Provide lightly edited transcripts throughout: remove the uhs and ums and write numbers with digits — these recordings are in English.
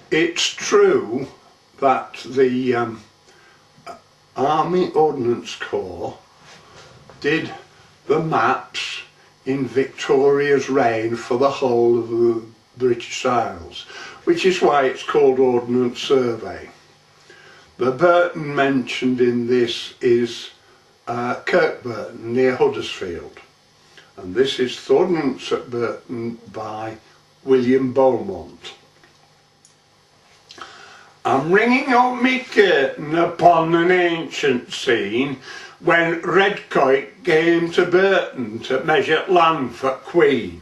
It's true that the Army Ordnance Corps did the maps in Victoria's reign for the whole of the British Isles, which is why it's called Ordnance Survey. The Burton mentioned in this is Kirkburton near Huddersfield, and this is the Ordnance at Burton by William Beaumont. I'm ringing up me curtain upon an ancient scene when Redcoit came to Burton to measure land for Queen.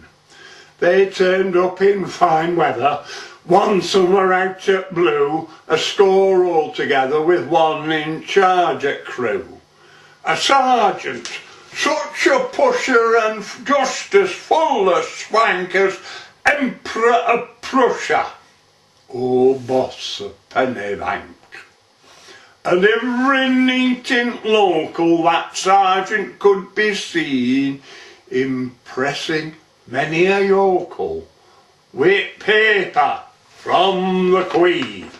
They turned up in fine weather, one summer out at blue, a score altogether with one in charge at crew. A sergeant, such a pusher and just as full a swank as Emperor of Prussia. Oh, boss a penny bank. And every neat and local that sergeant could be seen, impressing many a yokel with paper from the Queen.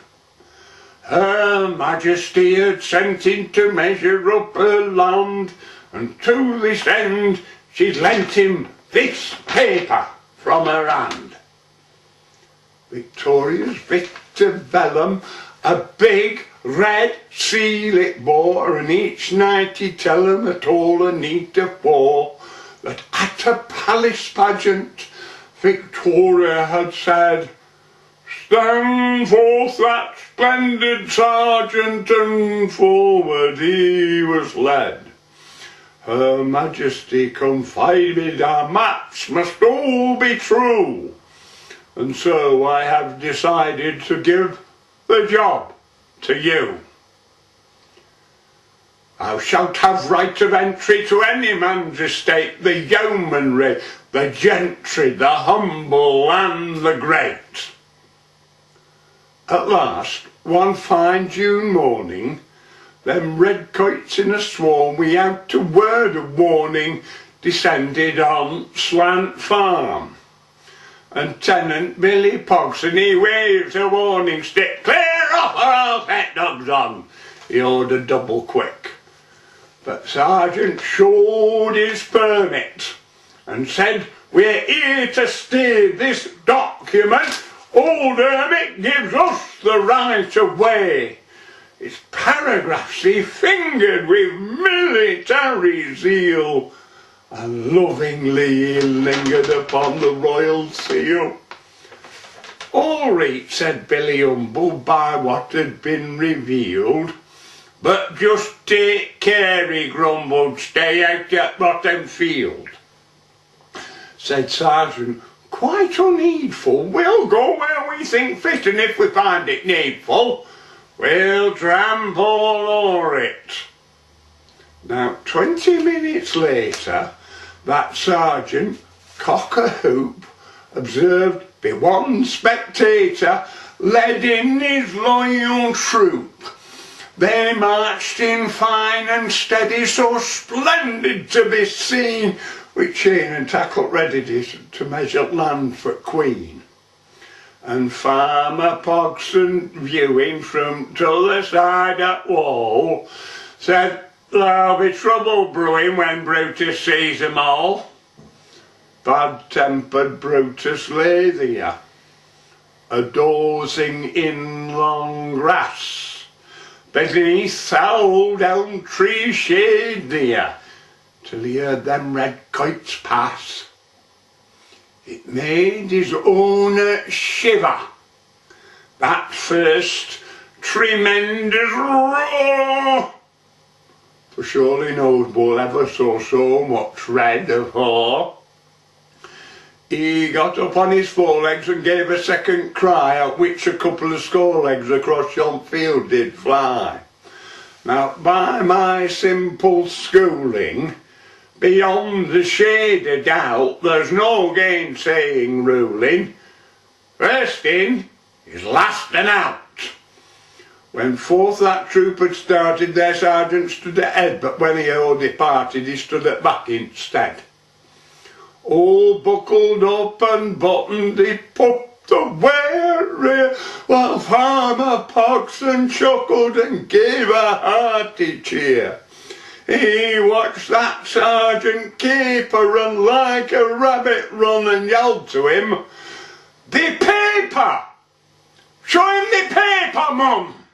Her Majesty had sent him to measure up her land, and to this end she'd lent him this paper from her hand. Victoria's Victor Vellum, a big red seal it bore, and each night he'd tell 'em at all a neat afore that at a palace pageant Victoria had said, "Stand forth that splendid sergeant," and forward he was led. Her Majesty confided our maps must all be true, and so I have decided to give the job to you. Thou shalt have right of entry to any man's estate, the yeomanry, the gentry, the humble and the great. At last, one fine June morning, them redcoats in a swarm without a word of warning descended on Slant Farm. And Tenant Billy Pogson, he waves a warning stick, "Clear off or I'll set dogs on," he ordered double quick. But Sergeant showed his permit and said, "We're here to steer this document. Old Hermit gives us the right of way." Its paragraphs he fingered with military zeal, and lovingly he lingered upon the royal seal. "All right," said Billy, humbled by what had been revealed, "but just take care," he grumbled, "stay out at Bottom Field." Said Sergeant, "Quite unheedful, we'll go where we think fit, and if we find it needful, we'll trample all o'er it." Now 20 minutes later, that sergeant, cock-a-hoop, observed be one spectator led in his loyal troop. They marched in fine and steady, so splendid to be seen, with chain and tackle ready to measure land for Queen. And Farmer Pogson, viewing from t'other side that wall, said, "There'll be trouble brewing when Brutus sees 'em all." Bad-tempered Brutus lay there, a-dozing in long grass, beneath the old elm tree shade there, till he heard them redcoats pass. It made his owner shiver, that first tremendous roar, for surely no bull ever saw so much red afore. He got up on his forelegs and gave a second cry, at which a couple of scorelegs across yon field did fly. Now by my simple schooling, beyond the shade of doubt, there's no gainsaying ruling. First in is last and out. When forth that troop had started, their sergeant stood at head, but when he all departed, he stood at back instead. All buckled up and buttoned, he put the weary While Farmer Pogson chuckled and gave a hearty cheer. He watched that sergeant keeper run like a rabbit run and yelled to him, "The paper! Show him the paper, Mum!"